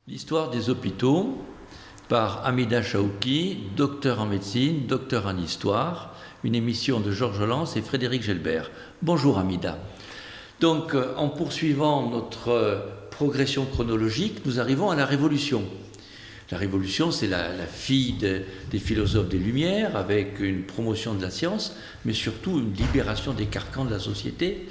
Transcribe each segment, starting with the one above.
L'histoire des hôpitaux par Hamida Chaouki, docteur en médecine, docteur en histoire, une émission de Georges Lens et Frédéric Gelbert. Bonjour Hamida. Donc en poursuivant notre progression chronologique, nous arrivons à la Révolution. La Révolution, c'est la fille des philosophes des Lumières, avec une promotion de la science, mais surtout une libération des carcans de la société,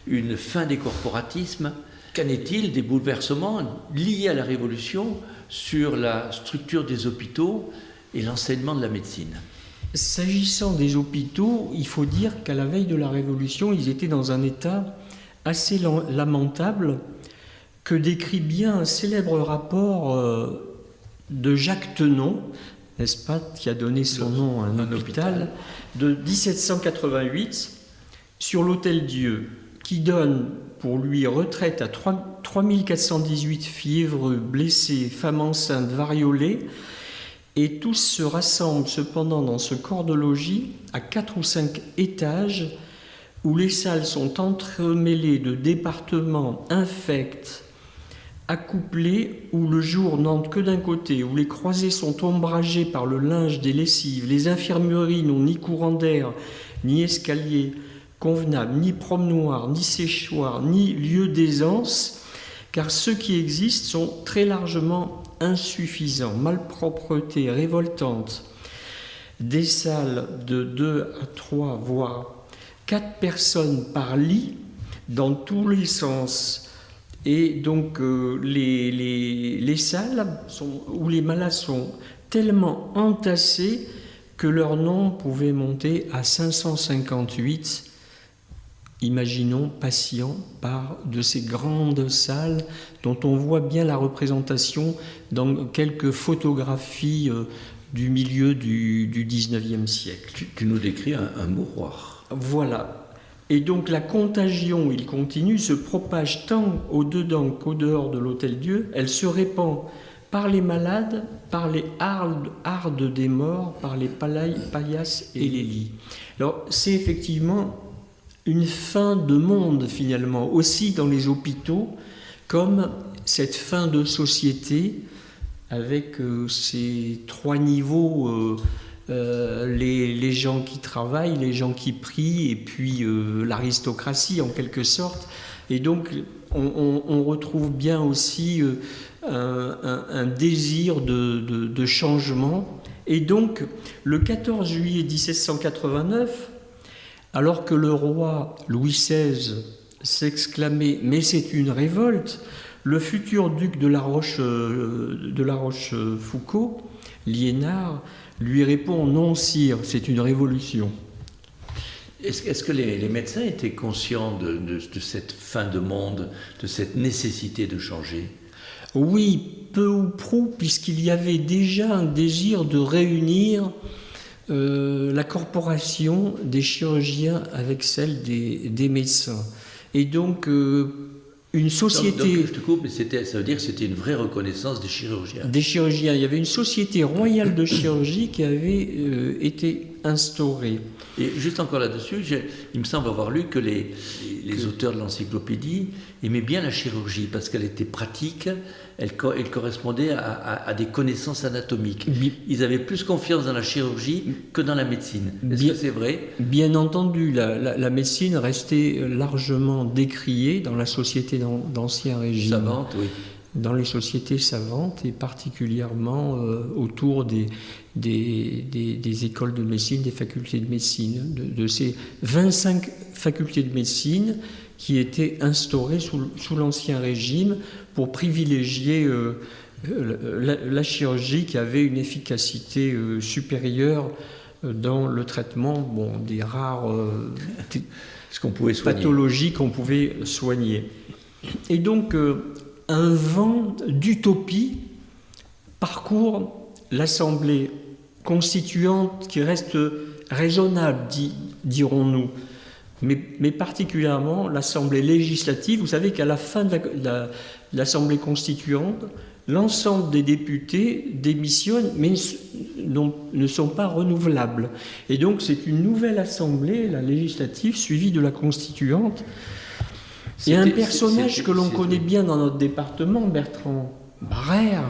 une fin des corporatismes. Qu'en est-il des bouleversements liés à la Révolution sur la structure des hôpitaux et l'enseignement de la médecine? S'agissant des hôpitaux, il faut dire qu'à la veille de la Révolution, ils étaient dans un état assez lamentable que décrit bien un célèbre rapport de Jacques Tenon, n'est-ce pas, qui a donné son nom à un hôpital, de 1788 sur l'Hôtel-Dieu, qui donne pour lui retraite à 3418 fièvres, blessés, femmes enceintes, variolées, et tous se rassemblent cependant dans ce corps de logis à 4 ou 5 étages où les salles sont entremêlées de départements infects, accouplés, où le jour n'entre que d'un côté, où les croisées sont ombragées par le linge des lessives, les infirmeries n'ont ni courant d'air, ni escalier convenable, ni promenoir, ni séchoir, ni lieu d'aisance, car ceux qui existent sont très largement insuffisants, malpropreté révoltante, des salles de 2 à 3, voire 4 personnes par lit, dans tous les sens. Et donc les salles où les malades sont tellement entassés que leur nombre pouvait monter à 558. Imaginons patients par de ces grandes salles dont on voit bien la représentation dans quelques photographies du milieu du 19e siècle. Tu nous décris un mouroir. Voilà. Et donc la contagion, il continue, se propage tant au-dedans qu'au-dehors de l'Hôtel-Dieu. Elle se répand par les malades, par les hardes des morts, par les paillasses et les lits. Alors c'est effectivement une fin de monde finalement, aussi dans les hôpitaux, comme cette fin de société avec ces 3 niveaux, les gens qui travaillent, les gens qui prient, et puis l'aristocratie en quelque sorte. Et donc on retrouve bien aussi un désir de changement. Et donc le 14 juillet 1789, alors que le roi Louis XVI s'exclamait « Mais c'est une révolte », le futur duc de la Rochefoucauld, Liénard, lui répond « Non, sire, c'est une révolution ». Est-ce que les médecins étaient conscients de cette fin de monde, de cette nécessité de changer? Oui, peu ou prou, puisqu'il y avait déjà un désir de réunir la corporation des chirurgiens avec celle des médecins. Et donc, une société... Donc, je te coupe, mais ça veut dire que c'était une vraie reconnaissance des chirurgiens. Des chirurgiens. Il y avait une société royale de chirurgie qui avait été instaurée. Et juste encore là-dessus, il me semble avoir lu que les auteurs de l'encyclopédie aimaient bien la chirurgie parce qu'elle était pratique, elle correspondait à des connaissances anatomiques. Ils avaient plus confiance dans la chirurgie que dans la médecine. Est-ce que c'est vrai? Bien entendu, la médecine restait largement décriée dans la société d'Ancien Régime. Savante, oui. Dans les sociétés savantes et particulièrement autour des écoles de médecine, des facultés de médecine, de ces 25 facultés de médecine qui étaient instaurées sous l'Ancien Régime pour privilégier la chirurgie qui avait une efficacité supérieure dans le traitement des rares pathologies qu'on pouvait soigner. Et donc, un vent d'utopie parcourt l'Assemblée constituante qui reste raisonnable, dirons-nous, mais particulièrement l'Assemblée législative. Vous savez qu'à la fin de l'Assemblée constituante, l'ensemble des députés démissionnent, mais ne sont pas renouvelables. Et donc c'est une nouvelle Assemblée, la législative, suivie de la constituante. Et un personnage que l'on connaît bien dans notre département, Bertrand, Barrère,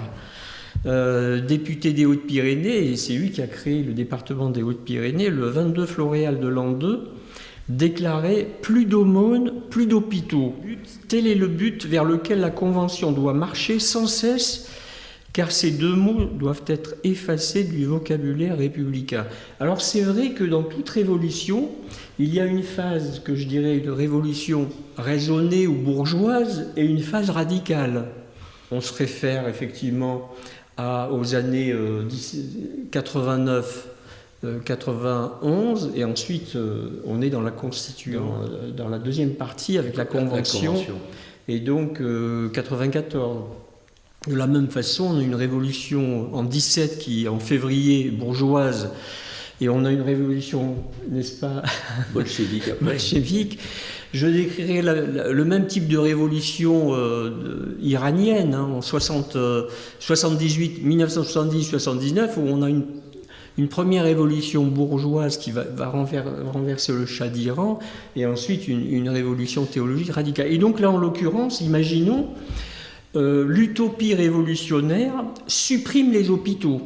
député des Hautes-Pyrénées, et c'est lui qui a créé le département des Hautes-Pyrénées, le 22 Floréal de l'an 2, déclarait « Plus d'aumônes, plus d'hôpitaux ». Tel est le but vers lequel la Convention doit marcher sans cesse, car ces deux mots doivent être effacés du vocabulaire républicain. Alors c'est vrai que dans toute révolution, il y a une phase que je dirais de révolution raisonnée ou bourgeoise et une phase radicale. On se réfère effectivement aux années 89, 91, et ensuite on est dans la Constitution, dans la deuxième partie avec la Convention, et donc 94. De la même façon, on a une révolution en 17 qui est en février bourgeoise, et on a une révolution, n'est-ce pas, bolchevique. Je décrirais le même type de révolution iranienne en 1970-79, où on a une première révolution bourgeoise qui va renverser le Shah d'Iran, et ensuite une révolution théologique radicale. Et donc là, en l'occurrence, imaginons, l'utopie révolutionnaire supprime les hôpitaux.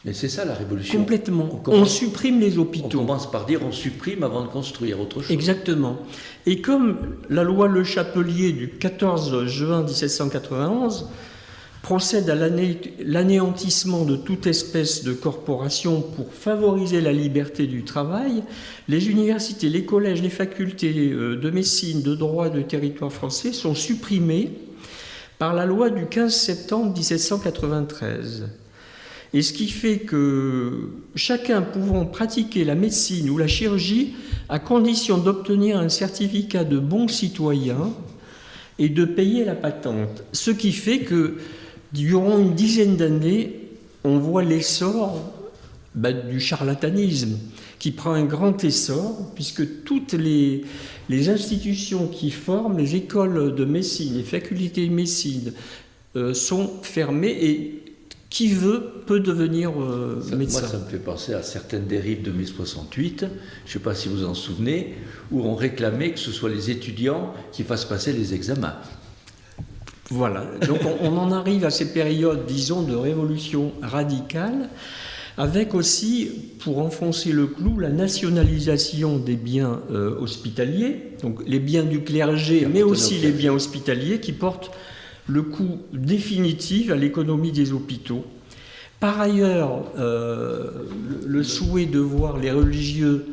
Mais c'est ça la révolution. Complètement. On supprime les hôpitaux. On commence par dire on supprime avant de construire autre chose. Exactement. Et comme la loi Le Chapelier du 14 juin 1791 procède à l'anéantissement de toute espèce de corporation pour favoriser la liberté du travail, les universités, les collèges, les facultés de médecine, de droit, de territoire français sont supprimés par la loi du 15 septembre 1793. Et ce qui fait que chacun pouvant pratiquer la médecine ou la chirurgie à condition d'obtenir un certificat de bon citoyen et de payer la patente. Ce qui fait que durant une dizaine d'années, on voit l'essor du charlatanisme qui prend un grand essor, puisque toutes les institutions qui forment, les écoles de médecine, les facultés de médecine sont fermées, et qui peut devenir médecin. Moi, ça me fait penser à certaines dérives de mai 68, je ne sais pas si vous en souvenez, où on réclamait que ce soit les étudiants qui fassent passer les examens. Voilà, donc on en arrive à ces périodes, disons, de révolution radicale, avec aussi, pour enfoncer le clou, la nationalisation des biens hospitaliers, donc les biens du clergé, mais aussi les biens hospitaliers, qui portent le coût définitif à l'économie des hôpitaux. Par ailleurs, le souhait de voir les religieux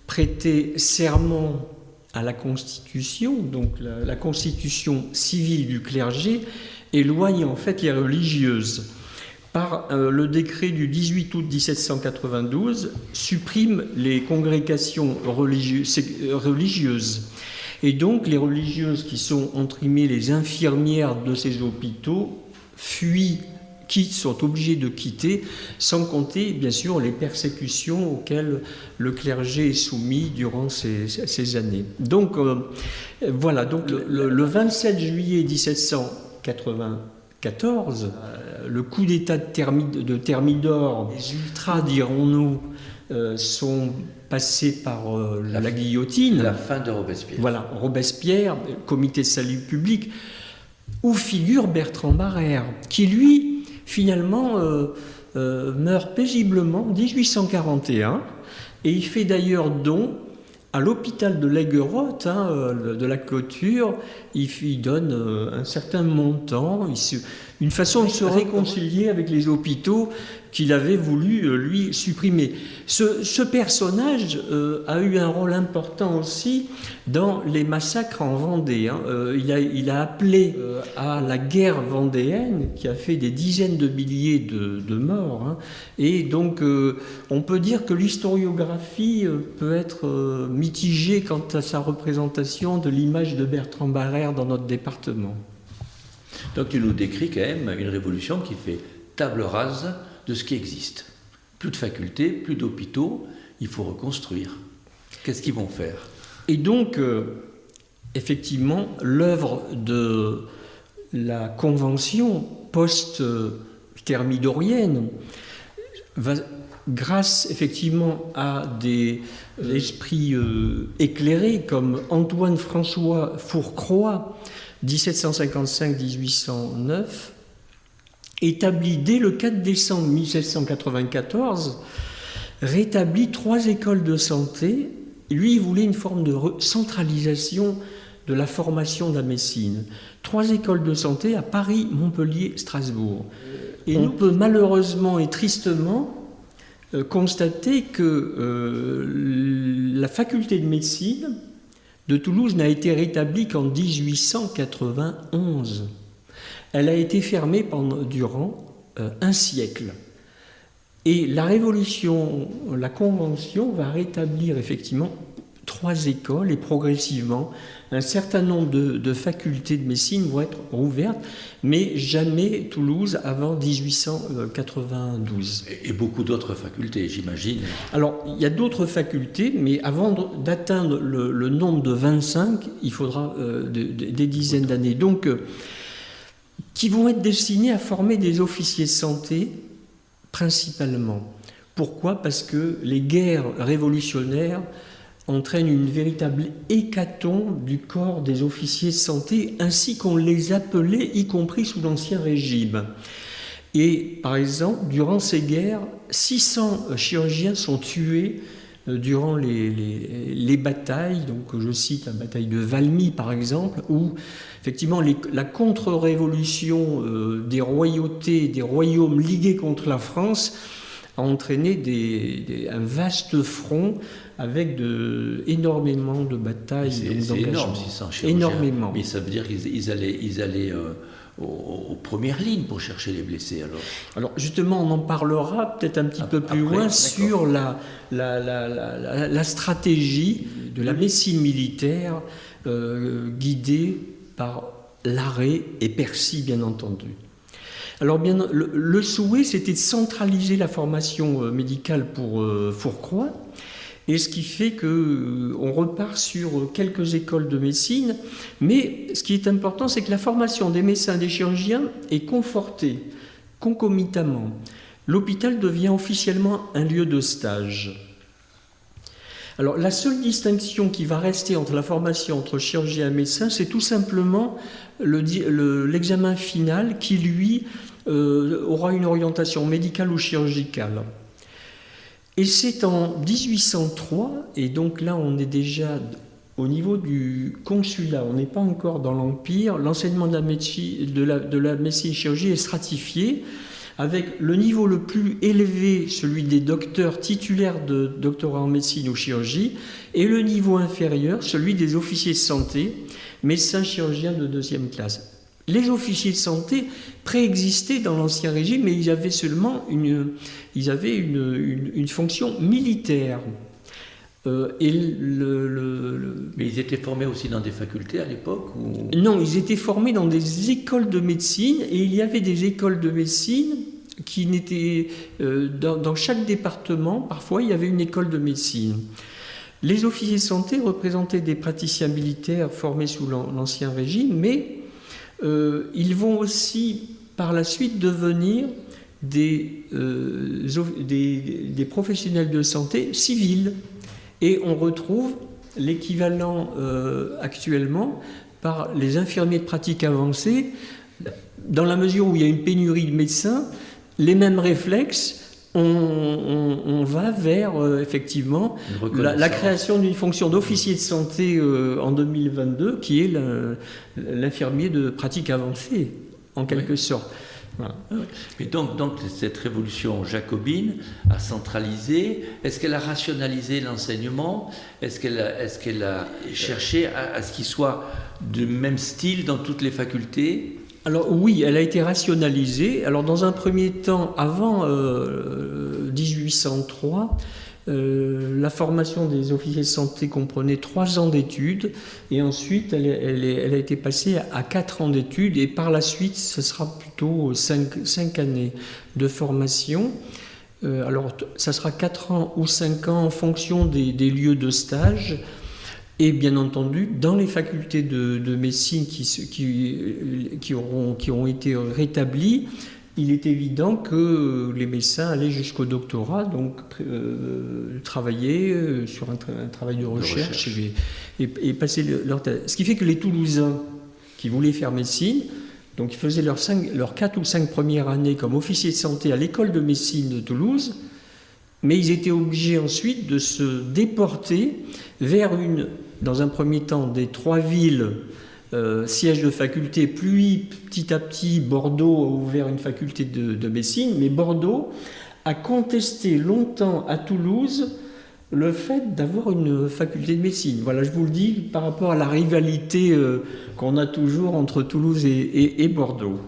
prêter serment à la Constitution, donc la Constitution civile du clergé, éloigne en fait les religieuses. Par le décret du 18 août 1792, supprime les congrégations religieuses. Et donc les religieuses qui sont entre guillemets les infirmières de ces hôpitaux sont obligées de quitter, sans compter bien sûr les persécutions auxquelles le clergé est soumis durant ces années. Donc voilà, donc le 27 juillet 1794, le coup d'État de Thermidor, les ultras, dirons-nous, sont passés par la guillotine. La fin de Robespierre. Voilà, Robespierre, comité de salut public, où figure Bertrand Barrère, qui lui, finalement, meurt paisiblement en 1841, et il fait d'ailleurs don à l'hôpital de l'Aiguerotte, de la Clôture. Il donne un certain montant, une façon de se réconcilier avec les hôpitaux qu'il avait voulu, lui, supprimer. Ce personnage a eu un rôle important aussi dans les massacres en Vendée. Il a appelé à la guerre vendéenne, qui a fait des dizaines de milliers de morts. Et donc, on peut dire que l'historiographie peut être mitigée quant à sa représentation de l'image de Bertrand Barrère dans notre département. Donc tu nous décris quand même une révolution qui fait table rase de ce qui existe. Plus de facultés, plus d'hôpitaux, il faut reconstruire. Qu'est-ce qu'ils vont faire ? Et donc, effectivement, l'œuvre de la convention post-thermidorienne va, grâce effectivement à des esprits éclairés comme Antoine-François Fourcroy, 1755-1809, établit dès le 4 décembre 1794, rétablit 3 écoles de santé. Lui, il voulait une forme de centralisation de la formation de la médecine. 3 écoles de santé à Paris, Montpellier, Strasbourg. Et on peut malheureusement et tristement constater que la faculté de médecine de Toulouse n'a été rétablie qu'en 1891. Elle a été fermée durant un siècle. Et la Révolution, la Convention va rétablir effectivement 3 écoles et progressivement un certain nombre de facultés de médecine vont être rouvertes, mais jamais Toulouse avant 1892. Et beaucoup d'autres facultés, j'imagine. Alors, il y a d'autres facultés, mais avant d'atteindre le nombre de 25, il faudra des dizaines d'années. Donc, qui vont être destinés à former des officiers de santé principalement. Pourquoi ? Parce que les guerres révolutionnaires entraînent une véritable hécatombe du corps des officiers de santé, ainsi qu'on les appelait, y compris sous l'Ancien Régime. Et par exemple, durant ces guerres, 600 chirurgiens sont tués durant les batailles. Donc, je cite la bataille de Valmy, par exemple, où effectivement la contre-révolution des royautés, des royaumes ligués contre la France a entraîné un vaste front avec énormément de batailles. C'est énorme, 600 chirurgiens. Énormément. Mais ça veut dire qu'ils allaient aux premières lignes pour chercher les blessés, alors. Alors justement, on en parlera peut-être un petit peu plus loin sur la stratégie de la médecine militaire guidée par Larrey et Percy, bien entendu. Alors bien, le souhait, c'était de centraliser la formation médicale pour Fourcroy, et ce qui fait qu'on repart sur quelques écoles de médecine, mais ce qui est important, c'est que la formation des médecins et des chirurgiens est confortée concomitamment. L'hôpital devient officiellement un lieu de stage. Alors la seule distinction qui va rester entre la formation entre chirurgien et médecin, c'est tout simplement l'examen final qui, lui, aura une orientation médicale ou chirurgicale. Et c'est en 1803, et donc là on est déjà au niveau du consulat, on n'est pas encore dans l'Empire, l'enseignement de la médecine chirurgie est stratifié, avec le niveau le plus élevé, celui des docteurs titulaires de doctorat en médecine ou chirurgie, et le niveau inférieur, celui des officiers de santé, médecins chirurgiens de 2e classe. Les officiers de santé préexistaient dans l'Ancien Régime, mais ils avaient seulement une fonction militaire. Mais ils étaient formés aussi dans des facultés à l'époque ou... Non, ils étaient formés dans des écoles de médecine, et il y avait des écoles de médecine qui n'étaient... dans chaque département, parfois, il y avait une école de médecine. Les officiers de santé représentaient des praticiens militaires formés sous l'Ancien Régime, mais ils vont aussi, par la suite, devenir des professionnels de santé civils. Et on retrouve l'équivalent actuellement par les infirmiers de pratique avancée. Dans la mesure où il y a une pénurie de médecins, les mêmes réflexes, on va vers effectivement la création d'une fonction d'officier de santé en 2022, qui est l'infirmier de pratique avancée, en quelque sorte. Voilà. Mais donc cette révolution jacobine a centralisé, est-ce qu'elle a rationalisé l'enseignement? Est-ce qu'elle a cherché à ce qu'il soit du même style dans toutes les facultés? Alors oui, elle a été rationalisée. Alors dans un premier temps, avant 1803, la formation des officiers de santé comprenait 3 ans d'études, et ensuite elle a été passée à 4 ans d'études, et par la suite ce sera plutôt 5 années de formation. Alors ça sera 4 ans ou 5 ans en fonction des lieux de stage, et bien entendu dans les facultés de médecine qui auront été rétablies. Il est évident que les médecins allaient jusqu'au doctorat, donc travailler sur un travail de recherche. Et passer leur thèse. Ce qui fait que les Toulousains qui voulaient faire médecine Donc ils faisaient leurs 4 ou 5 premières années comme officiers de santé à l'école de médecine de Toulouse, mais ils étaient obligés ensuite de se déporter vers dans un premier temps, des 3 villes sièges de faculté, puis petit à petit Bordeaux a ouvert une faculté de médecine, mais Bordeaux a contesté longtemps à Toulouse le fait d'avoir une faculté de médecine. Voilà, je vous le dis par rapport à la rivalité qu'on a toujours entre Toulouse et Bordeaux.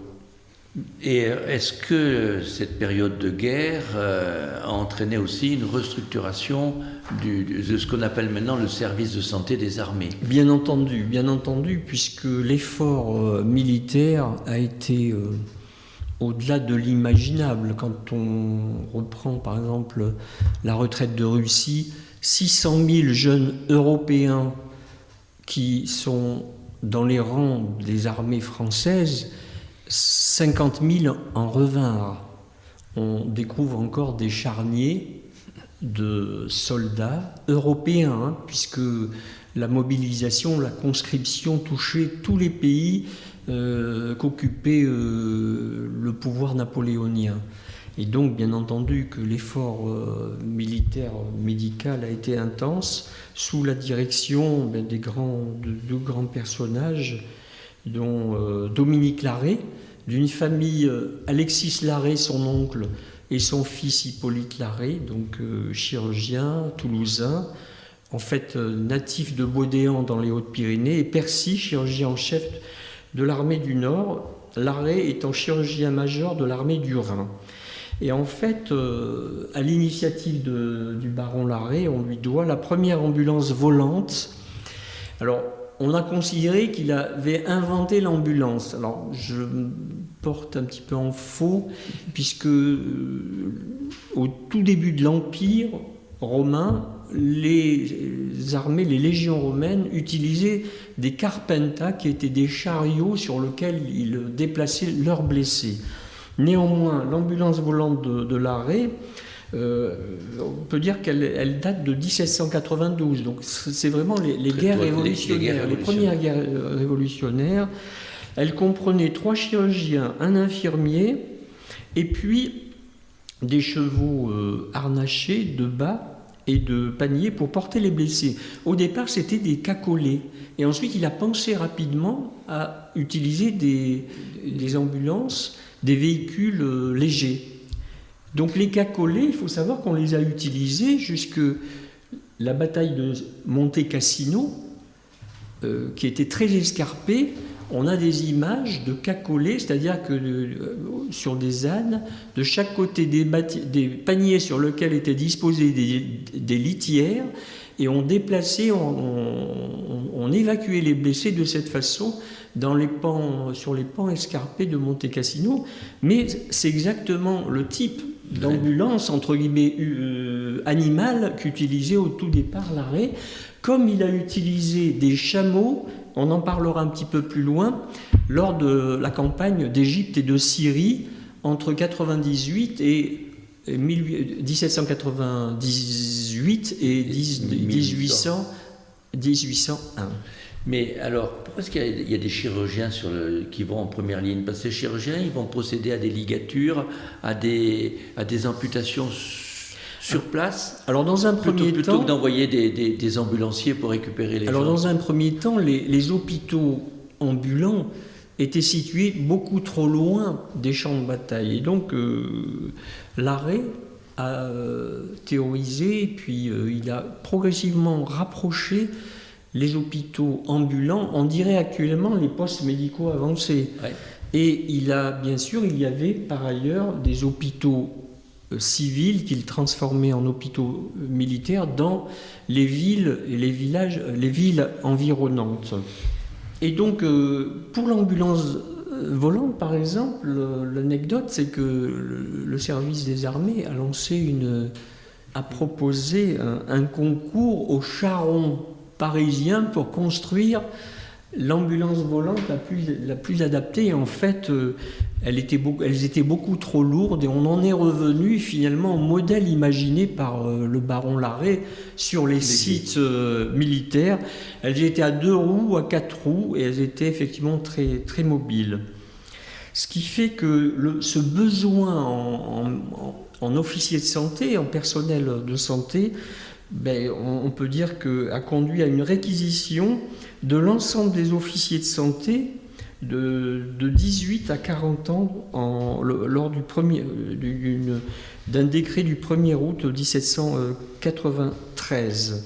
Et est-ce que cette période de guerre a entraîné aussi une restructuration de ce qu'on appelle maintenant le service de santé des armées? Bien entendu, puisque l'effort militaire a été au-delà de l'imaginable. Quand on reprend par exemple la retraite de Russie, 600 000 jeunes Européens qui sont dans les rangs des armées françaises, 50 000 en revinrent. On découvre encore des charniers de soldats européens, puisque la mobilisation, la conscription touchait tous les pays qu'occupait le pouvoir napoléonien. Et donc, bien entendu, que l'effort militaire, médical a été intense, sous la direction de deux grands personnages, dont Dominique Larrey, d'une famille, Alexis Larrey, son oncle, et son fils Hippolyte Larrey, donc chirurgien toulousain, en fait natif de Baudéan dans les Hautes-Pyrénées, et Percy, chirurgien en chef de l'armée du Nord, Larrey étant chirurgien-major de l'armée du Rhin. Et en fait, à l'initiative du baron Larrey, on lui doit la première ambulance volante. Alors, on a considéré qu'il avait inventé l'ambulance. Alors, je me porte un petit peu en faux, puisque au tout début de l'Empire romain, les armées, les légions romaines utilisaient des carpentas, qui étaient des chariots sur lesquels ils déplaçaient leurs blessés. Néanmoins, l'ambulance volante de Larrey, on peut dire qu'elle date de 1792, donc c'est vraiment les guerres révolutionnaires, les premières guerres révolutionnaires. Elle comprenait 3 chirurgiens, un infirmier, et puis des chevaux harnachés de bas et de paniers pour porter les blessés. Au départ, c'était des cacolets, et ensuite il a pensé rapidement à utiliser des ambulances, des véhicules légers. Donc les cacolets, il faut savoir qu'on les a utilisés jusque la bataille de Monte Cassino, qui était très escarpée. On a des images de cacolets, c'est-à-dire que sur des ânes, de chaque côté des paniers sur lesquels étaient disposées des litières, et on déplaçait, on évacuait les blessés de cette façon sur les pans escarpés de Monte Cassino. Mais c'est exactement le type d'ambulance, entre guillemets, animale qu'utilisait au tout départ Larrey, comme il a utilisé des chameaux, on en parlera un petit peu plus loin, lors de la campagne d'Égypte et de Syrie, entre 1798 et 1801. Mais alors, pourquoi est-ce qu'il y a des chirurgiens qui vont en première ligne? Parce que ces chirurgiens, ils vont procéder à des ligatures, à des amputations sur place. Alors, dans un premier temps, plutôt que d'envoyer des ambulanciers pour récupérer les gens. Alors, dans un premier temps, les hôpitaux ambulants étaient situés beaucoup trop loin des champs de bataille. Et donc, Larrey a théorisé, puis il a progressivement rapproché les hôpitaux ambulants, on dirait actuellement les postes médicaux avancés. Ouais. Et il y avait par ailleurs des hôpitaux civils qu'il transformait en hôpitaux militaires dans les villes et les villages, les villes environnantes. Et donc, pour l'ambulance volante, par exemple, l'anecdote, c'est que le service des armées a proposé un concours aux charrons parisiens pour construire l'ambulance volante la plus adaptée. Et en fait, elles étaient beaucoup trop lourdes, et on en est revenu finalement au modèle imaginé par le baron Larrey sur les sites militaires. Elles étaient à 2 roues, à 4 roues, et elles étaient effectivement très, très mobiles. Ce qui fait que ce besoin en officiers de santé, en personnel de santé, on peut dire a conduit à une réquisition de l'ensemble des officiers de santé de 18 à 40 ans lors d'un décret du 1er août 1793.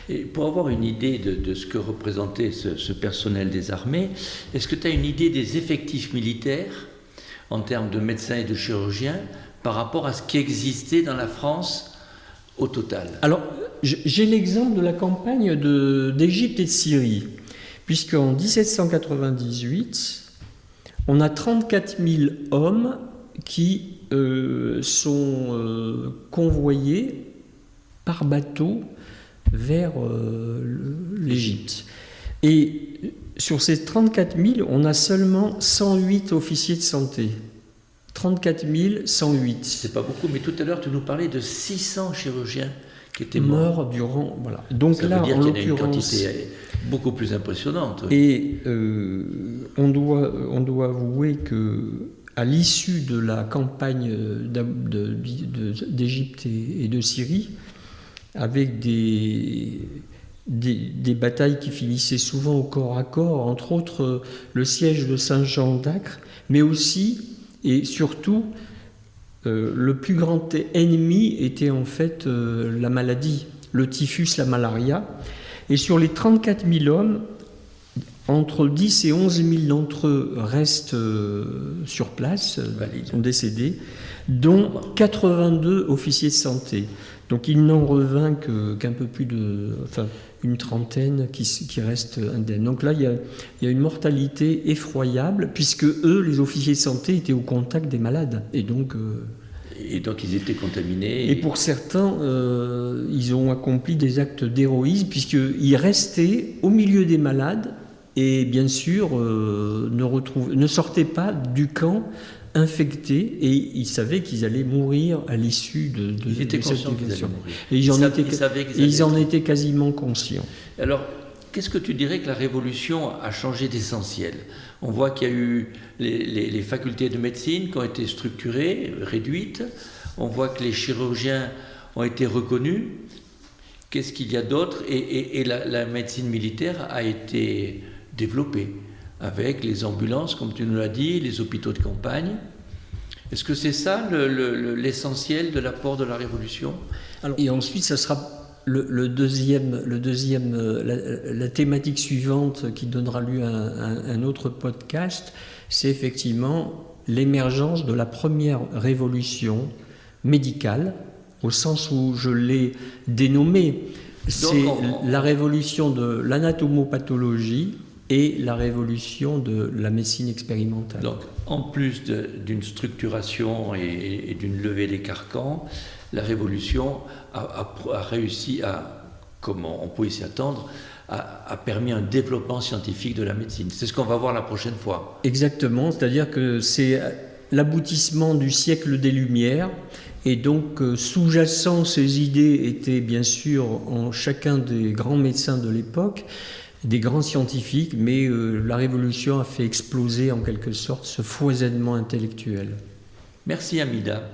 Et pour avoir une idée de ce que représentait ce personnel des armées, est-ce que tu as une idée des effectifs militaires en termes de médecins et de chirurgiens par rapport à ce qui existait dans la France au total? Alors, j'ai l'exemple de la campagne d'Égypte et de Syrie, puisqu'en 1798, on a 34 000 hommes qui sont convoyés par bateau vers l'Égypte. Et sur ces 34 000, on a seulement 108 officiers de santé. 34 108. C'est pas beaucoup, mais tout à l'heure, tu nous parlais de 600 chirurgiens qui étaient morts durant... Voilà. Donc ça là, veut dire en qu'il y a une l'occurrence... quantité beaucoup plus impressionnante. Oui. Et on doit avouer que à l'issue de la campagne d'Égypte et de Syrie, avec des batailles qui finissaient souvent au corps à corps, entre autres le siège de Saint-Jean d'Acre, mais aussi et surtout le plus grand ennemi était en fait la maladie, le typhus, la malaria. Et sur les 34 000 hommes, entre 10 et 11 000 d'entre eux restent sur place, sont décédés, dont 82 officiers de santé. Donc il n'en revint qu'un peu plus une trentaine qui restent indemnes. Donc là, il y a une mortalité effroyable, puisque eux, les officiers de santé, étaient au contact des malades. Et donc ils étaient contaminés. Et pour certains, ils ont accompli des actes d'héroïsme, puisqu'ils restaient au milieu des malades et bien sûr ne sortaient pas du camp infectés, et ils savaient qu'ils allaient mourir à l'issue de ils étaient cette conscients qu'ils allaient mourir. Et ils en étaient quasiment conscients. Alors, qu'est-ce que tu dirais que la Révolution a changé d'essentiel? On voit qu'il y a eu les facultés de médecine qui ont été structurées, réduites. On voit que les chirurgiens ont été reconnus. Qu'est-ce qu'il y a d'autre? Et la médecine militaire a été développée avec les ambulances, comme tu nous l'as dit, les hôpitaux de campagne. Est-ce que c'est ça l'essentiel de l'apport de la Révolution? Et ensuite, ça sera la thématique suivante qui donnera lieu à un autre podcast, c'est effectivement l'émergence de la première révolution médicale, au sens où je l'ai dénommée. C'est la révolution de l'anatomopathologie et la révolution de la médecine expérimentale. Donc, en plus d'une structuration et d'une levée des carcans, la Révolution a réussi comme on pouvait s'y attendre, a permis un développement scientifique de la médecine. C'est ce qu'on va voir la prochaine fois. Exactement, c'est-à-dire que c'est l'aboutissement du siècle des Lumières, et donc sous-jacent ces idées étaient bien sûr en chacun des grands médecins de l'époque, des grands scientifiques, mais la Révolution a fait exploser en quelque sorte ce foisonnement intellectuel. Merci Amida.